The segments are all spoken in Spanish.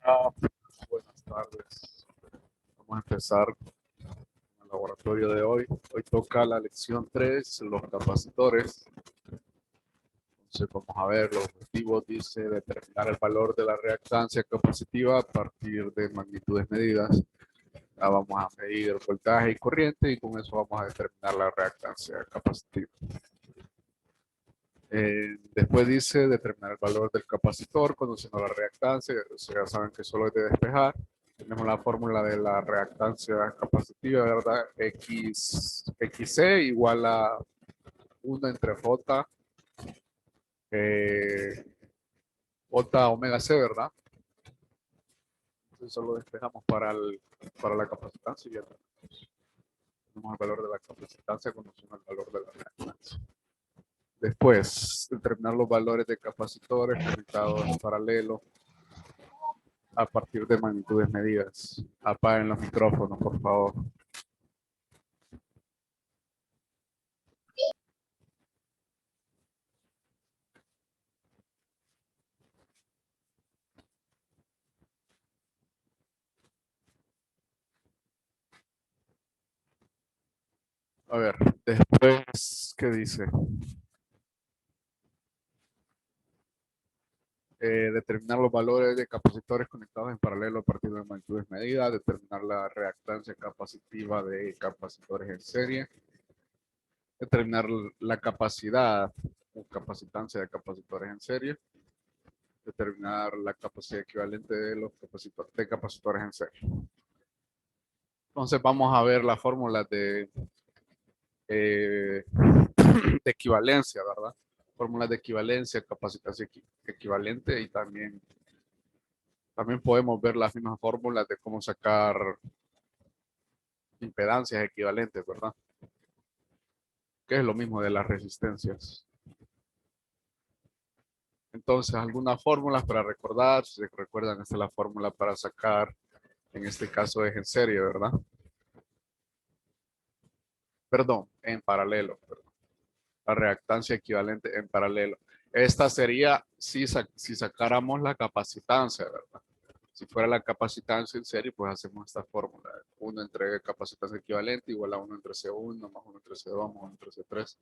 Ah, buenas tardes. Vamos a empezar el laboratorio de hoy. Hoy toca la lección 3, los capacitores. Entonces vamos a ver, los objetivos dice determinar el valor de la reactancia capacitiva a partir de magnitudes medidas. Ya vamos a medir voltaje y corriente y con eso vamos a determinar la reactancia capacitiva. Después dice determinar el valor del capacitor conociendo la reactancia. O sea, ya saben que solo es de despejar. Tenemos la fórmula de la reactancia capacitiva, ¿verdad? XC igual a 1 entre J, J omega C, ¿verdad? Entonces solo despejamos para la capacitancia y ya tenemos el valor de la capacitancia conociendo el valor de la reactancia. Después, determinar los valores de capacitores conectados en paralelo a partir de magnitudes medidas. Apaguen los micrófonos, por favor. A ver, después, ¿qué dice? Determinar los valores de capacitores conectados en paralelo a partir de magnitudes medidas, determinar la reactancia capacitiva de capacitores en serie, determinar la capacidad o capacitancia de capacitores en serie, determinar la capacidad equivalente de los capacitores en serie. Entonces vamos a ver las fórmulas de equivalencia, ¿verdad? Fórmulas de equivalencia, capacitancia equivalente y también podemos ver las mismas fórmulas de cómo sacar impedancias equivalentes, ¿verdad? Que es lo mismo de las resistencias. Entonces, algunas fórmulas para recordar, si se recuerdan, esta es la fórmula para sacar, en este caso es en serie, ¿verdad? Perdón, en paralelo, perdón. La reactancia equivalente en paralelo. Esta sería si sacáramos la capacitancia, ¿verdad? Si fuera la capacitancia en serie, pues hacemos esta fórmula. 1 entre capacitancia equivalente igual a 1 entre C1 más 1 entre C2 más 1 entre C3.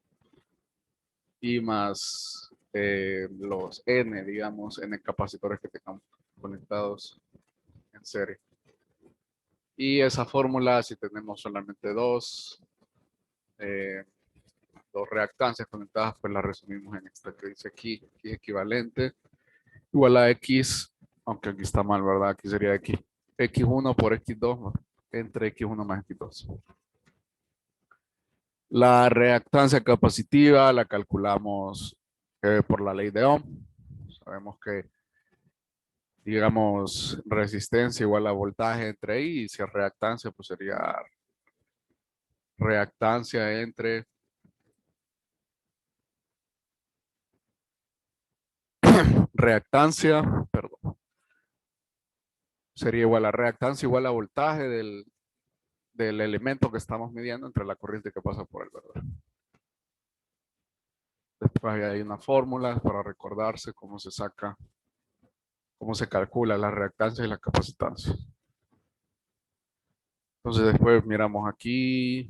Y más los N, digamos, N capacitores que tengamos conectados en serie. Y esa fórmula, si tenemos solamente dos reactancias conectadas, pues la resumimos en esta que dice aquí, X equivalente, igual a X, aunque aquí está mal, ¿verdad? Aquí sería X, X1 por X2 entre X1 más X2. La reactancia capacitiva la calculamos por la ley de Ohm. Sabemos que, digamos, resistencia igual a voltaje entre I, y si es reactancia, pues sería reactancia entre reactancia, perdón, sería igual a reactancia igual a voltaje del elemento que estamos midiendo entre la corriente que pasa por él, ¿verdad? Después hay una fórmula para recordarse cómo se saca, cómo se calcula la reactancia y la capacitancia. Entonces después miramos aquí,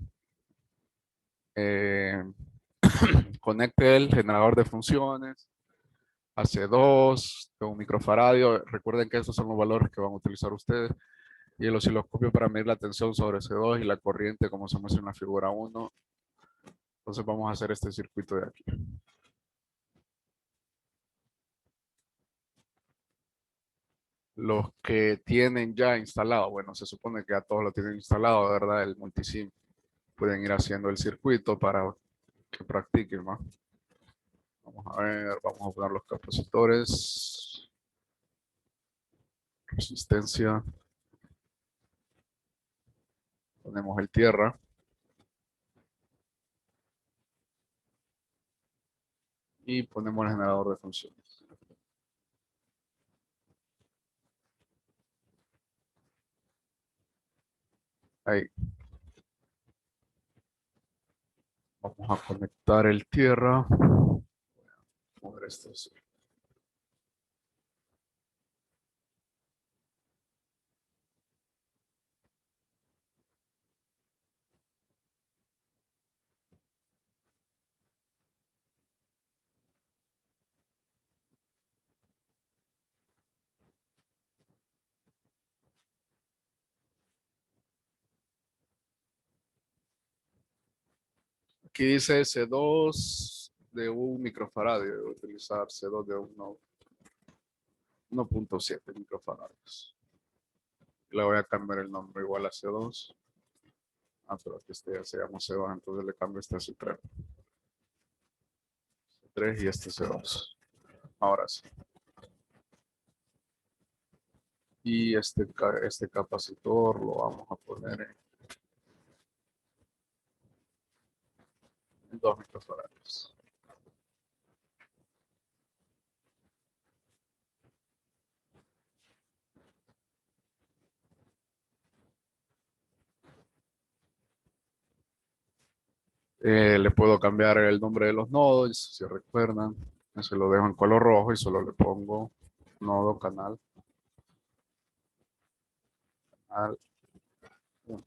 conecte el generador de funciones, AC2, de un microfaradio. Recuerden que estos son los valores que van a utilizar ustedes. Y el osciloscopio para medir la tensión sobre C2 y la corriente como se muestra en la figura 1. Entonces vamos a hacer este circuito de aquí. Los que tienen ya instalado, bueno, se supone que ya todos lo tienen instalado, ¿verdad? El multisim. Pueden ir haciendo el circuito para que practiquen, ¿no? Vamos a ver, vamos a poner los capacitores. Resistencia. Ponemos el tierra. Y ponemos el generador de funciones. Ahí. Vamos a conectar el tierra. Mover esto así. Aquí dice C2 de un microfaradio. Debo utilizar C2 de 1.7 microfaradios. Le voy a cambiar el nombre igual a C2. Ah, pero aquí este ya se llama C2, entonces le cambio este a C3. C3 y este C2. Ahora sí. Y este capacitor lo vamos a poner en 2 microfaradios. Le puedo cambiar el nombre de los nodos, si recuerdan. Se lo dejo en color rojo y solo le pongo nodo canal. Canal 1.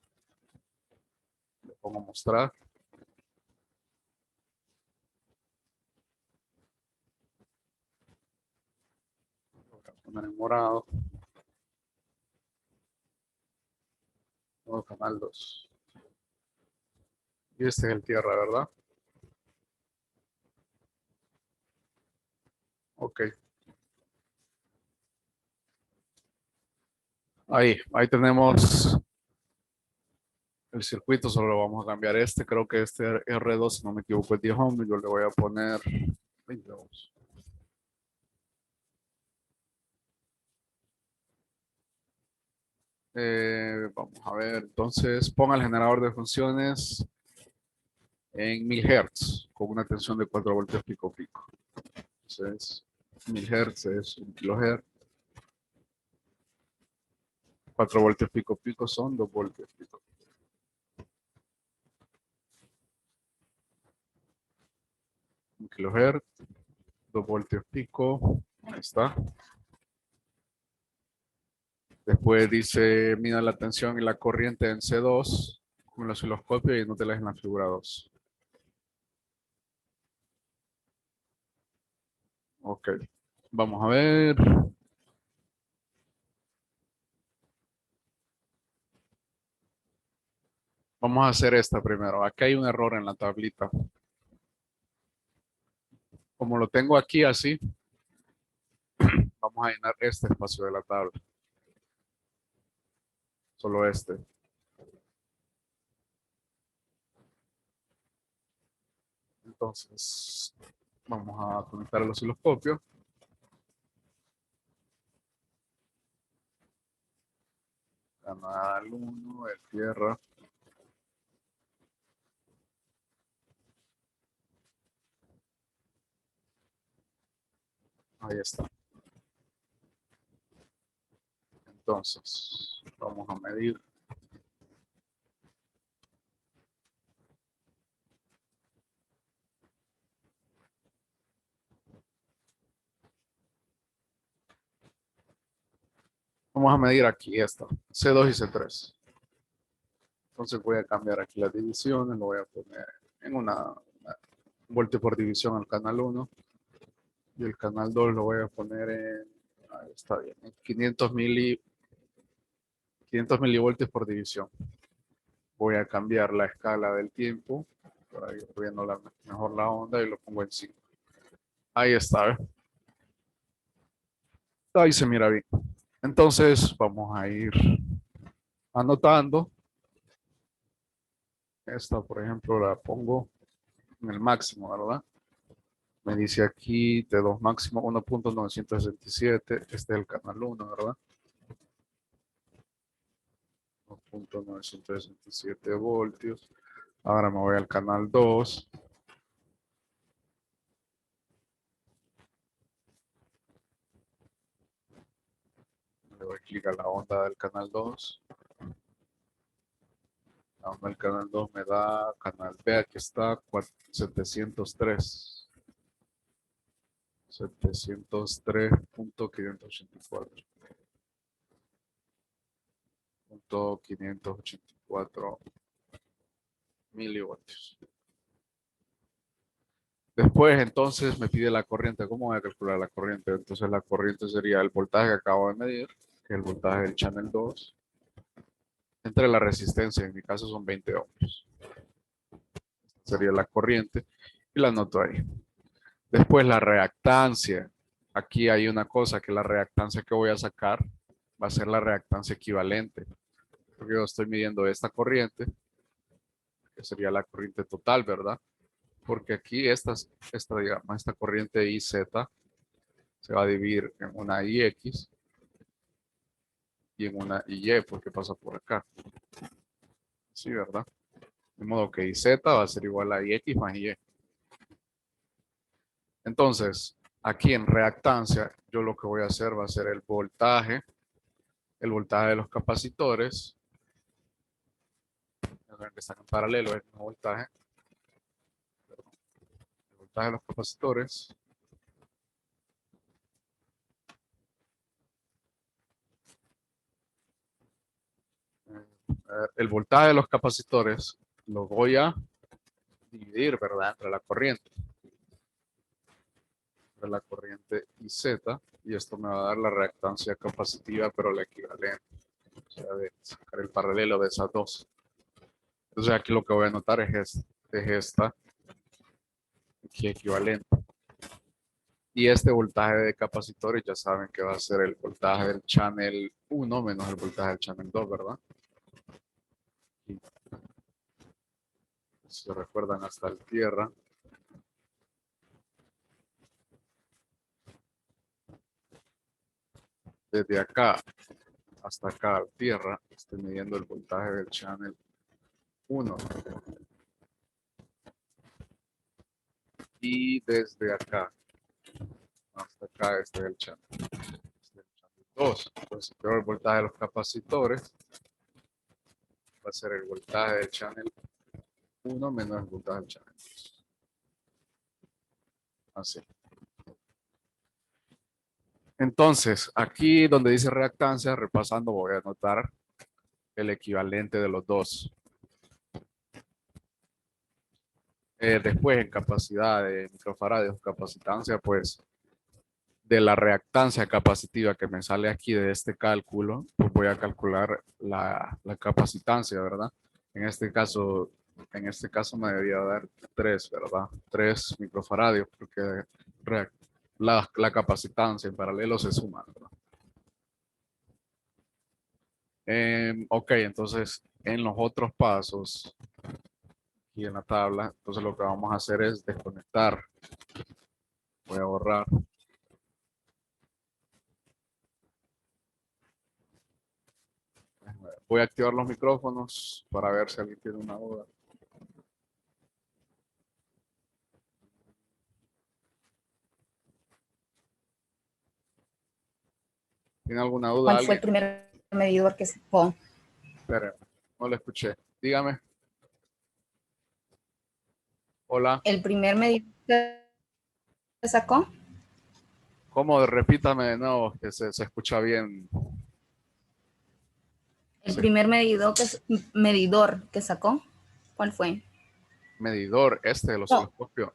Le pongo mostrar. Lo voy a poner en morado. Nodo canal 2. Y este es el tierra, ¿verdad? Ok. Ahí tenemos el circuito, solo lo vamos a cambiar este. Creo que este R2, si no me equivoco, es 10 ohms. Yo le voy a poner 20 ohms. Vamos a ver, entonces ponga el generador de funciones en 1000 Hz con una tensión de 4 voltios pico pico. Entonces, 1000 Hz es 1 kHz. 4 voltios pico pico son 2 voltios pico. 1 kHz, 2 voltios pico. Ahí está. Después dice, mida la tensión y la corriente en C2 con el osciloscopio y nótelas en la figura 2. Ok. Vamos a ver. Vamos a hacer esta primero. Aquí hay un error en la tablita. Como lo tengo aquí así, vamos a llenar este espacio de la tabla. Solo este. Entonces, vamos a conectar el osciloscopio. Canal 1, el tierra. Ahí está. Entonces, vamos a medir. Vamos a medir aquí esta, C2 y C3. Entonces voy a cambiar aquí las divisiones, lo voy a poner en una voltio por división al canal 1 y el canal 2 lo voy a poner en, ahí está bien, en 500 milivoltios por división. Voy a cambiar la escala del tiempo, para ir viendo mejor la onda y lo pongo en 5. Ahí está, ¿eh? Ahí se mira bien. Entonces vamos a ir anotando. Esta, por ejemplo, la pongo en el máximo, ¿verdad? Me dice aquí T2 máximo 1.967. Este es el canal 1, ¿verdad? 1.967 voltios. Ahora me voy al canal 2. Le doy clic a la onda del canal 2. La onda del canal 2 me da canal B. Aquí está 703. 703.584. 584 milivoltios. Después, entonces, me pide la corriente. ¿Cómo voy a calcular la corriente? Entonces, la corriente sería el voltaje que acabo de medir, que es el voltaje del channel 2, entre la resistencia. En mi caso son 20 ohms. sería la corriente, y la anoto ahí. Después la reactancia. Aquí hay una cosa, que la reactancia que voy a sacar va a ser la reactancia equivalente. Porque yo estoy midiendo esta corriente, que sería la corriente total, ¿verdad? Porque aquí digamos, esta corriente IZ se va a dividir en una IX y en una IY, porque pasa por acá. Sí, ¿verdad? De modo que IZ va a ser igual a IX más IY. Entonces, aquí en reactancia, yo lo que voy a hacer va a ser el voltaje de los capacitores, que están en paralelo, es el mismo voltaje, el voltaje de los capacitores, el voltaje de los capacitores lo voy a dividir, ¿verdad? Entre la corriente IZ, y esto me va a dar la reactancia capacitiva, pero la equivalente, o sea, de sacar el paralelo de esas dos. Entonces aquí lo que voy a anotar es esta aquí equivalente. Y este voltaje de capacitores ya saben que va a ser el voltaje del channel 1 menos el voltaje del channel 2, ¿verdad? Y si recuerdan hasta el tierra. Desde acá hasta acá al tierra, estoy midiendo el voltaje del channel 1. Y desde acá hasta acá este es el channel, 2. Entonces, el voltaje de los capacitores va a ser el voltaje del channel 1 menos el voltaje del channel 2. Así. Entonces, aquí donde dice reactancia, repasando, voy a anotar el equivalente de los dos. Después, en capacidad de microfaradios, capacitancia, pues de la reactancia capacitiva que me sale aquí de este cálculo, pues voy a calcular la capacitancia, ¿verdad? En este caso me debería dar 3, ¿verdad? 3 microfaradios, porque la capacitancia en paralelo se suma, ¿verdad? Ok, entonces en los otros pasos y en la tabla, entonces lo que vamos a hacer es desconectar. Voy a borrar. Voy a activar los micrófonos para ver si alguien tiene una duda. ¿Tiene alguna duda ¿Cuál fue alguien? el primer medidor que sacó? Espera, no lo escuché. Dígame. Hola. ¿El primer medidor que sacó? ¿Cómo? Repítame de nuevo, que se escucha bien. ¿El primer medidor que sacó? ¿Cuál fue? Medidor, este del No, osciloscopio.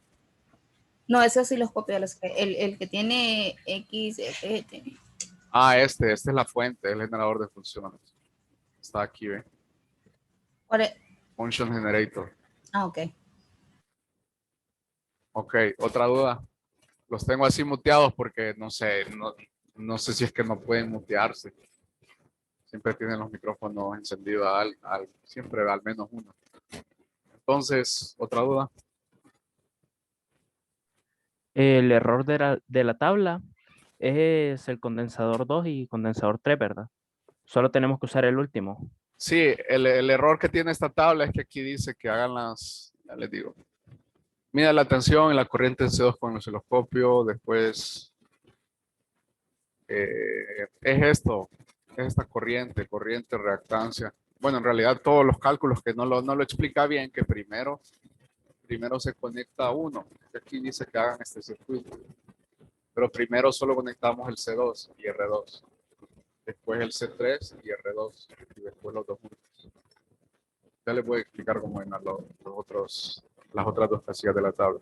no, ese osciloscopio, el que tiene X, F, Ah, este es la fuente, el generador de funciones. Está aquí, ¿ve? Function generator. Ah, ok. Ok, otra duda. Los tengo así muteados porque no sé si es que no pueden mutearse. Siempre tienen los micrófonos encendidos siempre al menos uno. Entonces, otra duda. El error de la tabla es el condensador 2 y condensador 3, ¿verdad? Solo tenemos que usar el último. Sí, el error que tiene esta tabla es que aquí dice que hagan ya les digo. Mida la tensión en la corriente en C2 con el osciloscopio, después es esta corriente, reactancia. Bueno, en realidad todos los cálculos que no lo explica bien, que primero se conecta uno. Aquí dice que hagan este circuito, pero primero solo conectamos el C2 y R2, después el C3 y R2, y después los dos juntos. Ya les voy a explicar cómo ven las otras dos casillas de la tabla.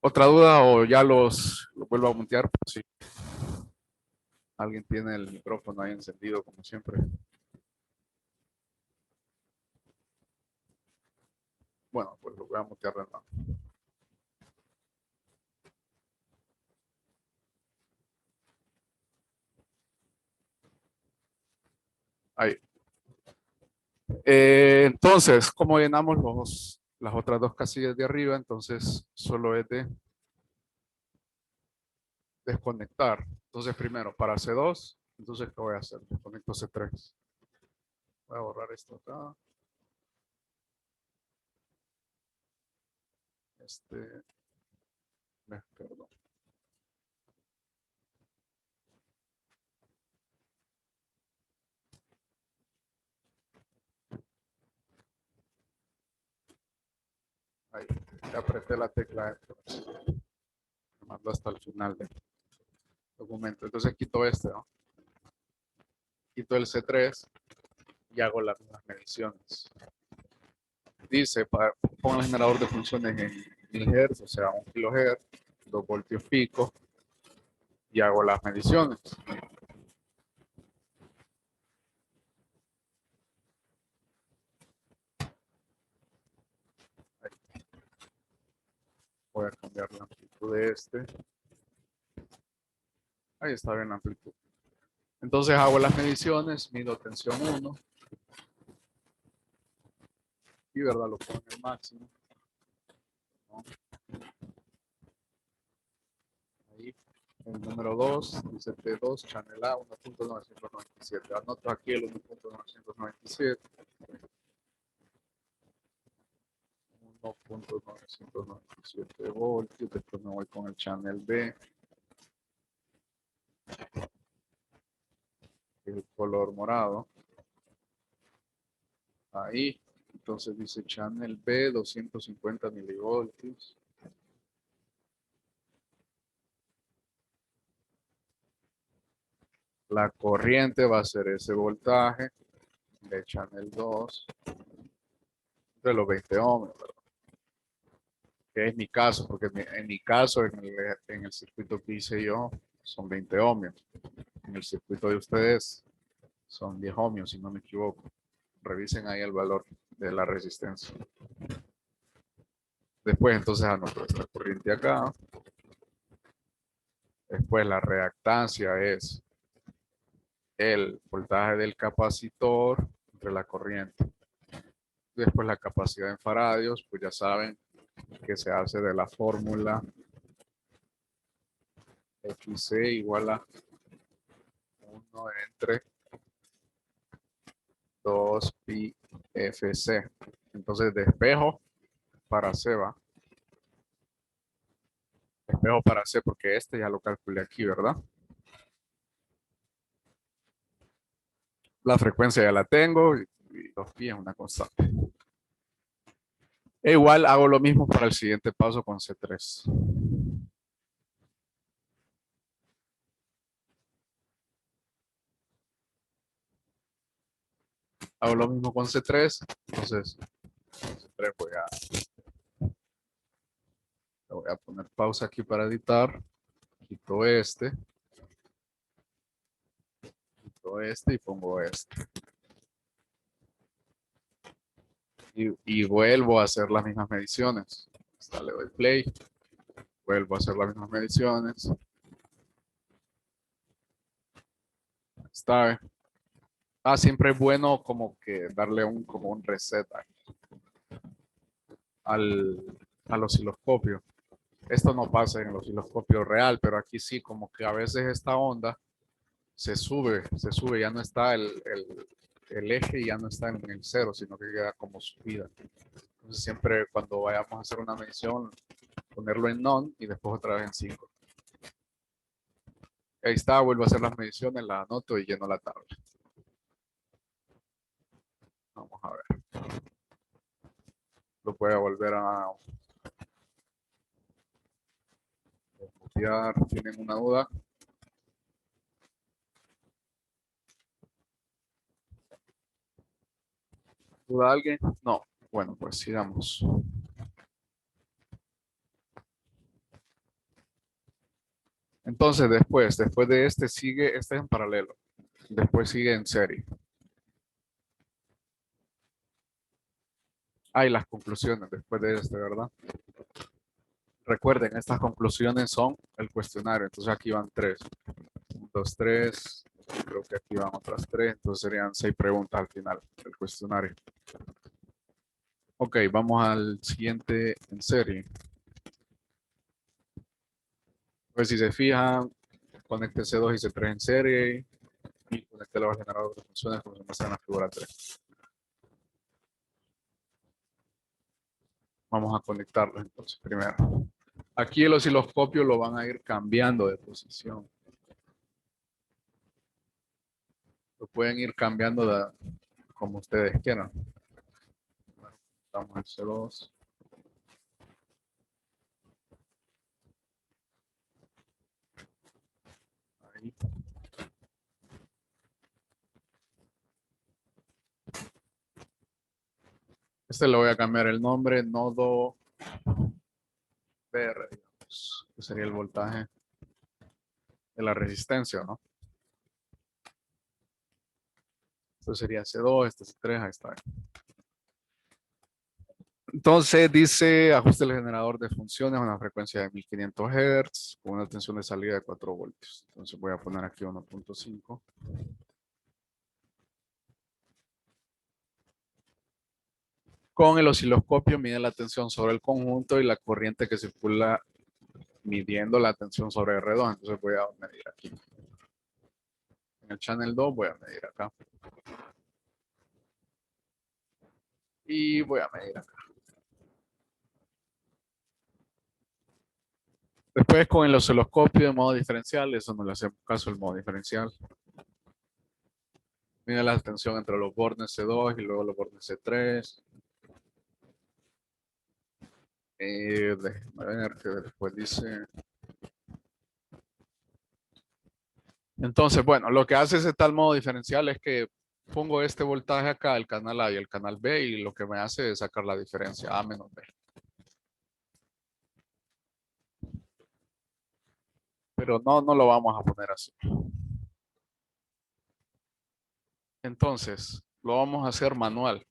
¿Otra duda o ya los vuelvo a mutear? Pues sí. Alguien tiene el micrófono ahí encendido como siempre. Bueno, pues lo voy a mutear de nuevo. Ahí. Entonces, como llenamos las otras dos casillas de arriba, entonces solo es de desconectar. Entonces, primero, para C2, entonces, ¿qué voy a hacer? Desconecto C3. Voy a borrar esto acá. Perdón. Ahí, ya apreté la tecla Enter. Me mando hasta el final del documento. Entonces quito este, ¿no? Quito el C3 y hago las mismas mediciones. Dice, pongo el generador de funciones en 1000 Hz, o sea, 1 kHz, 2 voltios pico, y hago las mediciones. Ahí. Voy a cambiar la amplitud de este. Ahí está bien la amplitud. Entonces hago las mediciones, mido tensión 1, y verdad lo pongo en el máximo, ¿no? Ahí, el número 2, dice T2, channel A, 1.997. Anoto aquí el 1.997. 1.997 voltios. Después me voy con el channel B, el color morado. Ahí, entonces dice channel B, 250 milivoltios. La corriente va a ser ese voltaje de channel 2 de los 20 ohmios, ¿verdad? Que es mi caso, porque en mi caso, en el circuito que hice yo, son 20 ohmios. En el circuito de ustedes son 10 ohmios, si no me equivoco. Revisen ahí el valor de la resistencia. Después entonces anoto esta corriente acá. Después la reactancia es el voltaje del capacitor entre la corriente. Después la capacidad en faradios, pues ya saben que se hace de la fórmula XC igual a 1 entre 2 pi FC. Entonces despejo para C va. Despejo para C porque este ya lo calculé aquí, ¿verdad? La frecuencia ya la tengo y 2 pi es una constante. E igual hago lo mismo para el siguiente paso con C3. Hago lo mismo con C3. Entonces, C3 voy a poner pausa aquí para editar. Quito este. Quito este y pongo este. Y vuelvo a hacer las mismas mediciones. Hasta le doy play. Vuelvo a hacer las mismas mediciones. Está. Siempre es bueno como que darle como un reset al osciloscopio. Esto no pasa en el osciloscopio real, pero aquí sí, como que a veces esta onda se sube, ya no está el eje, ya no está en el cero, sino que queda como subida. Entonces siempre cuando vayamos a hacer una medición, ponerlo en none y después otra vez en 5. Ahí está, vuelvo a hacer las mediciones, las anoto y lleno la tabla. Vamos a ver. Lo voy a volver a copiar. ¿Tienen una duda? ¿Duda alguien? No. Bueno, pues sigamos. Entonces después de este sigue, este es en paralelo. Después sigue en serie. Hay las conclusiones después de este, ¿verdad? Recuerden, estas conclusiones son el cuestionario. Entonces aquí van 3. 1, 2, 3. Creo que aquí van otras 3. Entonces serían 6 preguntas al final del cuestionario. Ok, vamos al siguiente en serie. Pues si se fijan, conecte C2 y C3 en serie y conecte los generadores de funciones como se muestra en la figura 3. Vamos a conectarlos entonces primero. Aquí el osciloscopio lo van a ir cambiando de posición. Lo pueden ir cambiando como ustedes quieran. Vamos al C2. Ahí. Este le voy a cambiar el nombre, nodo PR, digamos, que sería el voltaje de la resistencia, ¿no? Esto sería C2, este es C3, ahí está. Entonces dice ajuste del generador de funciones a una frecuencia de 1500 Hz con una tensión de salida de 4 voltios. Entonces voy a poner aquí 1.5. Con el osciloscopio mide la tensión sobre el conjunto y la corriente que circula midiendo la tensión sobre R2. Entonces voy a medir aquí. En el channel 2 voy a medir acá. Y voy a medir acá. Después con el osciloscopio de modo diferencial, eso no le hacemos caso al modo diferencial. Mide la tensión entre los bornes C2 y luego los bornes C3. Déjenme ver que después dice. Entonces, bueno, lo que hace ese tal modo diferencial es que pongo este voltaje acá, el canal A y el canal B, y lo que me hace es sacar la diferencia A menos B. Pero no lo vamos a poner así. Entonces, lo vamos a hacer manual.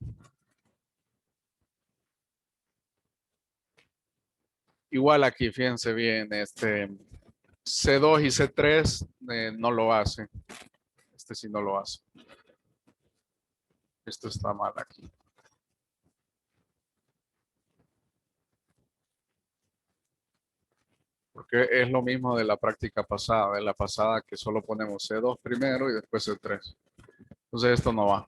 Igual aquí, fíjense bien, C2 y C3 no lo hace. Este sí no lo hace. Esto está mal aquí. Porque es lo mismo de la práctica pasada, de la pasada que solo ponemos C2 primero y después C3. Entonces esto no va.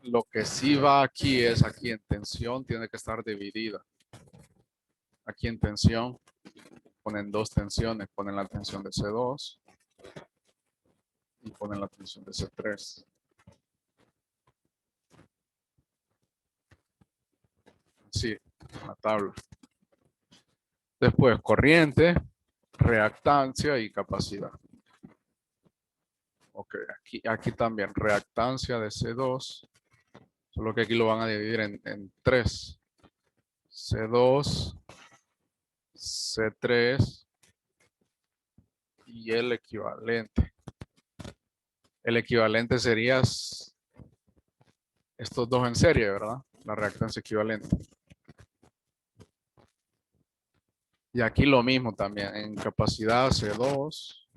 Lo que sí va aquí es aquí en tensión, tiene que estar dividida. Aquí en tensión ponen 2 tensiones, ponen la tensión de C2 y ponen la tensión de C3. Sí, la tabla. Después corriente, reactancia y capacidad. Ok, aquí también reactancia de C2, solo que aquí lo van a dividir en 3. C2, C3 y el equivalente. El equivalente sería estos dos en serie, ¿verdad? La reactancia equivalente. Y aquí lo mismo también, en capacidad C2,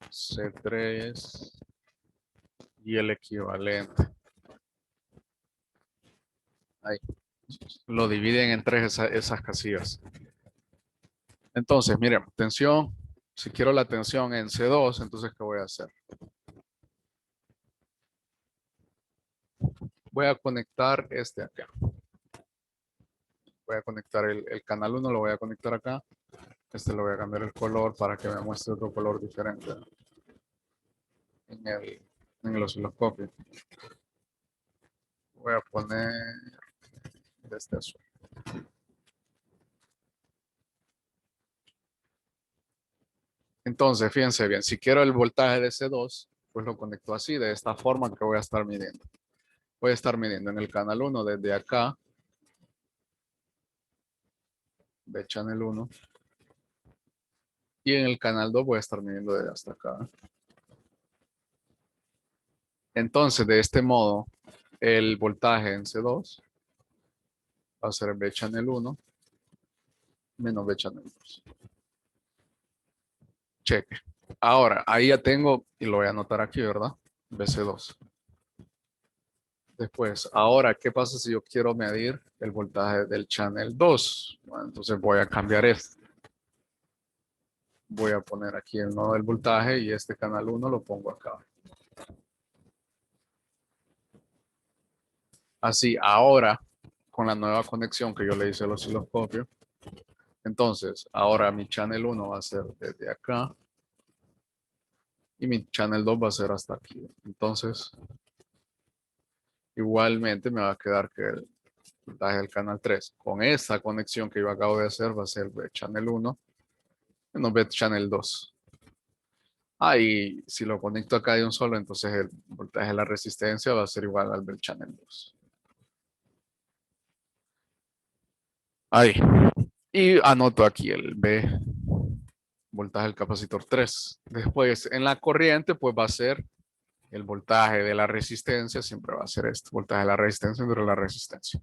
C3 y el equivalente. Ahí. Lo dividen en 3 esas casillas. Entonces, miren, tensión. Si quiero la tensión en C2, entonces, ¿qué voy a hacer? Voy a conectar este acá. Voy a conectar el canal 1, lo voy a conectar acá. Este lo voy a cambiar el color para que me muestre otro color diferente en el osciloscopio. Voy a poner este azul. Entonces, fíjense bien, si quiero el voltaje de C2, pues lo conecto así, de esta forma que voy a estar midiendo. Voy a estar midiendo en el canal 1 desde acá, de channel 1. Y en el canal 2 voy a estar midiendo desde hasta acá. Entonces, de este modo, el voltaje en C2 va a ser B channel 1 menos B channel 2. Cheque. Ahora, ahí ya tengo, y lo voy a anotar aquí, ¿verdad? BC2. Después, ahora, ¿qué pasa si yo quiero medir el voltaje del channel 2? Bueno, entonces voy a cambiar esto. Voy a poner aquí el nodo del voltaje y este canal 1 lo pongo acá. Así, ahora, con la nueva conexión que yo le hice al osciloscopio, entonces, ahora mi channel 1 va a ser desde acá y mi channel 2 va a ser hasta aquí. Entonces, igualmente me va a quedar que el voltaje del canal 3 con esta conexión que yo acabo de hacer va a ser B channel 1 menos B channel 2. Y si lo conecto acá de un solo, entonces el voltaje de la resistencia va a ser igual al del channel 2. Ahí. Y anoto aquí el B, voltaje del capacitor 3. Después, en la corriente, pues va a ser el voltaje de la resistencia, siempre va a ser este, voltaje de la resistencia entre la resistencia.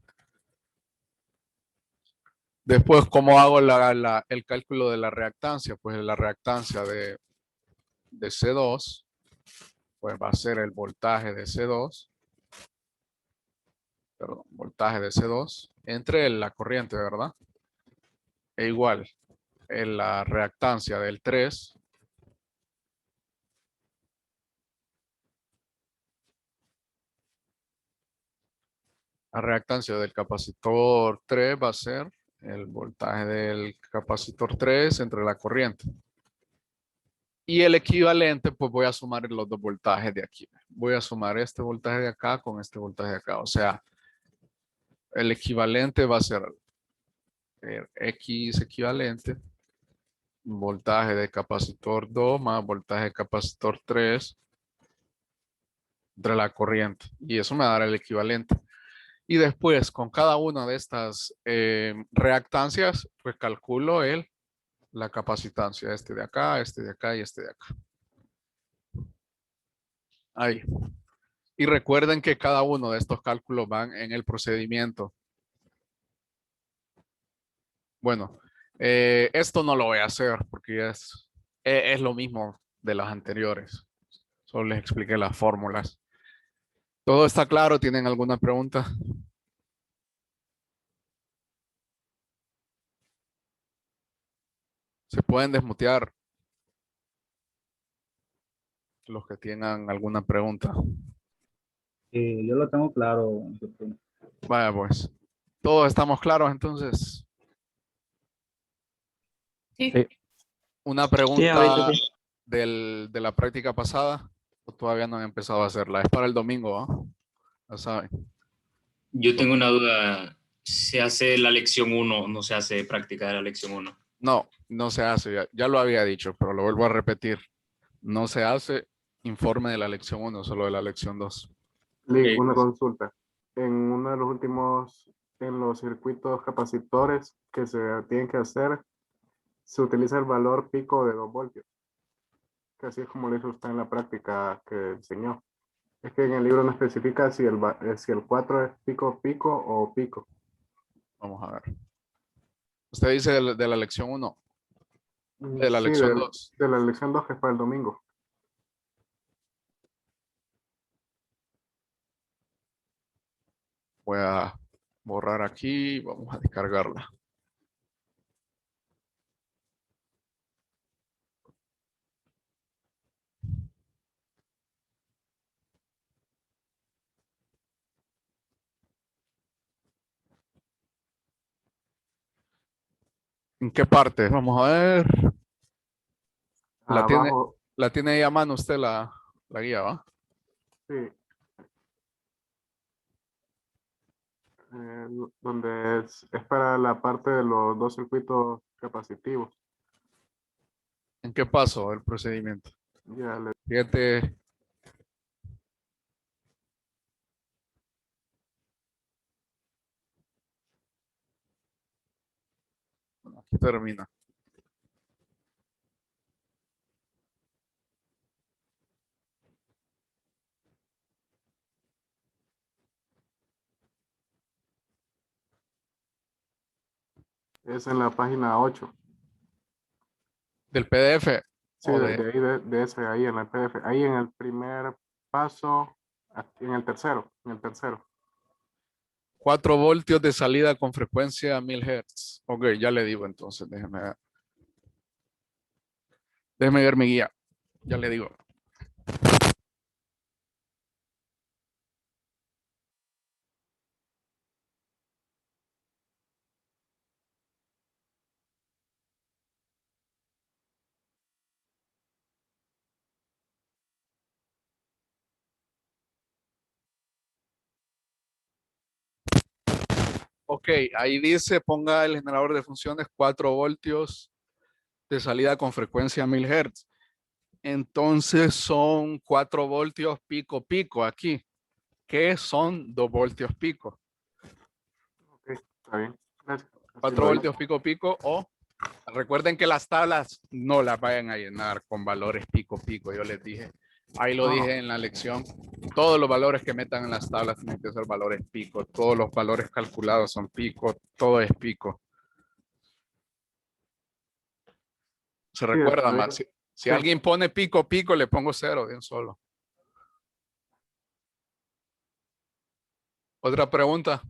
Después, ¿cómo hago el cálculo de la reactancia? Pues la reactancia de C2, pues va a ser el voltaje de C2, perdón, voltaje de C2 entre la corriente, ¿verdad? E igual, en la reactancia del 3, la reactancia del capacitor 3 va a ser el voltaje del capacitor 3 entre la corriente. Y el equivalente, pues voy a sumar los dos voltajes de aquí. Voy a sumar este voltaje de acá con este voltaje de acá. O sea, el equivalente va a ser X equivalente, voltaje de capacitor 2 más voltaje de capacitor 3 entre la corriente. Y eso me dará el equivalente. Y después, con cada una de estas reactancias, pues calculo la capacitancia. Este de acá, este de acá y este de acá. Ahí. Y recuerden que cada uno de estos cálculos van en el procedimiento. Bueno, esto no lo voy a hacer porque es lo mismo de las anteriores. Solo les expliqué las fórmulas. ¿Todo está claro? ¿Tienen alguna pregunta? Se pueden desmutear los que tengan alguna pregunta. Yo lo tengo claro, doctor. Vaya pues. Todos estamos claros entonces. Sí. Sí. Una Sí, ahorita pregunta sí. de la práctica pasada. ¿O todavía no han empezado a hacerla? Es para el domingo, ¿ah? Ya saben. Yo tengo una duda. ¿Se hace la lección 1 o no se hace práctica de la lección 1? No, no se hace. Ya lo había dicho, pero lo vuelvo a repetir. No se hace informe de la lección 1, solo de la lección 2. Lee, una consulta. En uno de los últimos, en los circuitos capacitores que se tienen que hacer, se utiliza el valor pico de 2 voltios, que así es como lo hizo usted en la práctica que enseñó. Es que en el libro no especifica si el 4 es pico pico o pico. Vamos a ver. Usted dice de la lección 1, de la Sí, lección 2. de la lección 2 que es para el domingo. Voy a borrar aquí. Vamos a descargarla. ¿En qué parte? Vamos a ver. Abajo, La tiene ahí a mano usted la guía, ¿va? sí, donde es para la parte de los dos circuitos capacitivos. ¿En qué paso el procedimiento? Ya le Fíjate. Bueno, aquí termina. Es en la página 8. Del PDF. Sí, o de ahí, de ese, ahí en el PDF. Ahí en el primer paso, aquí en el tercero, 4 voltios de salida con frecuencia a 1000 Hz. Ok, ya le digo entonces, déjeme ver. Déjeme ver mi guía. Ya le digo. Ok, ahí dice ponga el generador de funciones 4 voltios de salida con frecuencia a 1000 Hz. Entonces son 4 voltios pico pico aquí. ¿Qué son 2 voltios pico? Ok, está bien. Gracias. Así 4 lo vi. voltios pico pico o recuerden que las tablas no las vayan a llenar con valores pico pico. Yo les dije, ahí lo dije en la lección. Todos los valores que metan en las tablas tienen que ser valores pico. Todos los valores calculados son pico. Todo es pico. ¿Se Sí, recuerda está bien. más? Si Sí. alguien pone pico pico, le pongo 0 de un solo. ¿Otra pregunta?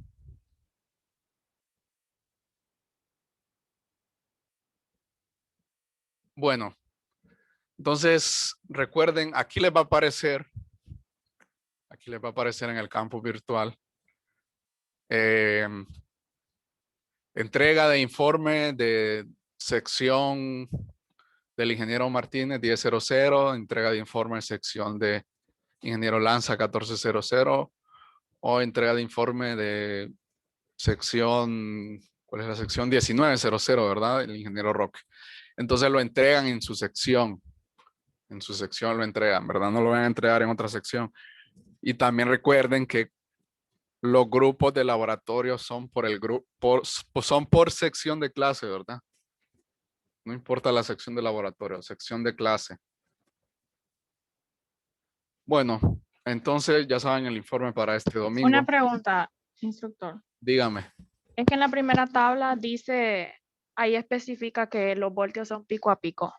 Bueno, entonces recuerden, aquí les va a aparecer en el campo virtual entrega de informe de sección del ingeniero Martínez 1000, entrega de informe de sección de ingeniero Lanza 1400 o entrega de informe de sección, ¿cuál es la sección? 1900, ¿verdad? El ingeniero Roque. Entonces lo entregan en su sección lo entregan, ¿verdad? No lo van a entregar en otra sección. Y también recuerden que los grupos de laboratorio son son por sección de clase, ¿verdad? No importa la sección de laboratorio, sección de clase. Bueno, entonces ya saben el informe para este domingo. Una pregunta, instructor. Dígame. Es que en la primera tabla dice, ahí especifica que los voltios son pico a pico.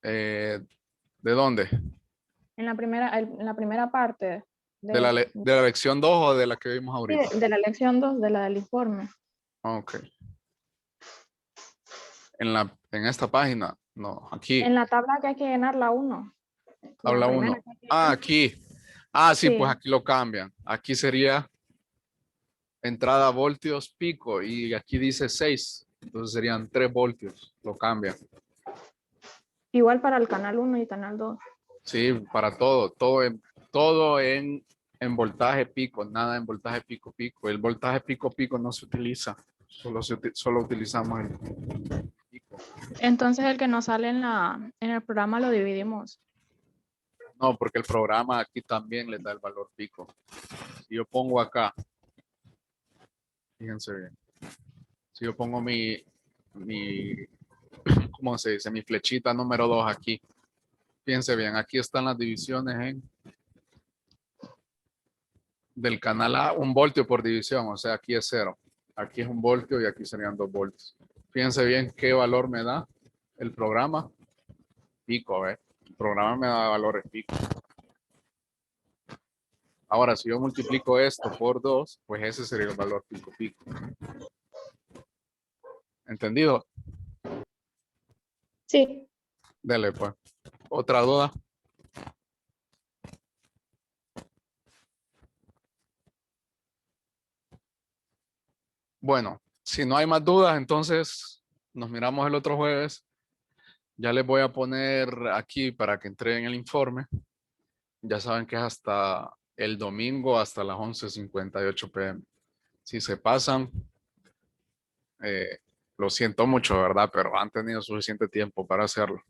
¿De dónde? En la primera parte ¿De la lección 2 o de la que vimos ahorita? de la lección 2 de la del informe. Ok. En esta página, no, aquí. En la tabla que hay que llenar la 1. Habla uno. Aquí. Sí, Sí. pues aquí lo cambian. Aquí sería entrada voltios pico y aquí dice 6. Entonces serían 3 voltios. Lo cambian. Igual para el canal 1 y canal 2. Sí, para todo en voltaje pico, nada en voltaje pico pico. El voltaje pico pico no se utiliza. Solo utilizamos el pico. Entonces el que nos sale en el programa lo dividimos. No, porque el programa aquí también le da el valor pico. Si yo pongo acá, fíjense bien. Si yo pongo ¿cómo se dice? Mi flechita número 2 aquí. Fíjense bien, aquí están las divisiones del canal A, 1 voltio por división, o sea, aquí es 0. Aquí es 1 voltio y aquí serían 2 voltios. Fíjense bien qué valor me da el programa. Pico, ¿ves? El programa me da valores pico. Ahora, si yo multiplico esto por 2, pues ese sería el valor pico pico. ¿Entendido? Sí. Dele, pues. ¿Otra duda? Bueno, si no hay más dudas, entonces nos miramos el otro jueves. Ya les voy a poner aquí para que entreguen el informe. Ya saben que es hasta el domingo, hasta las 11:58 p.m. Si se pasan, lo siento mucho, ¿verdad? Pero han tenido suficiente tiempo para hacerlo.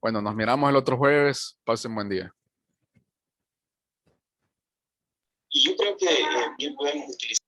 Bueno, nos miramos el otro jueves. Pasen buen día. Y yo creo que bien podemos utilizar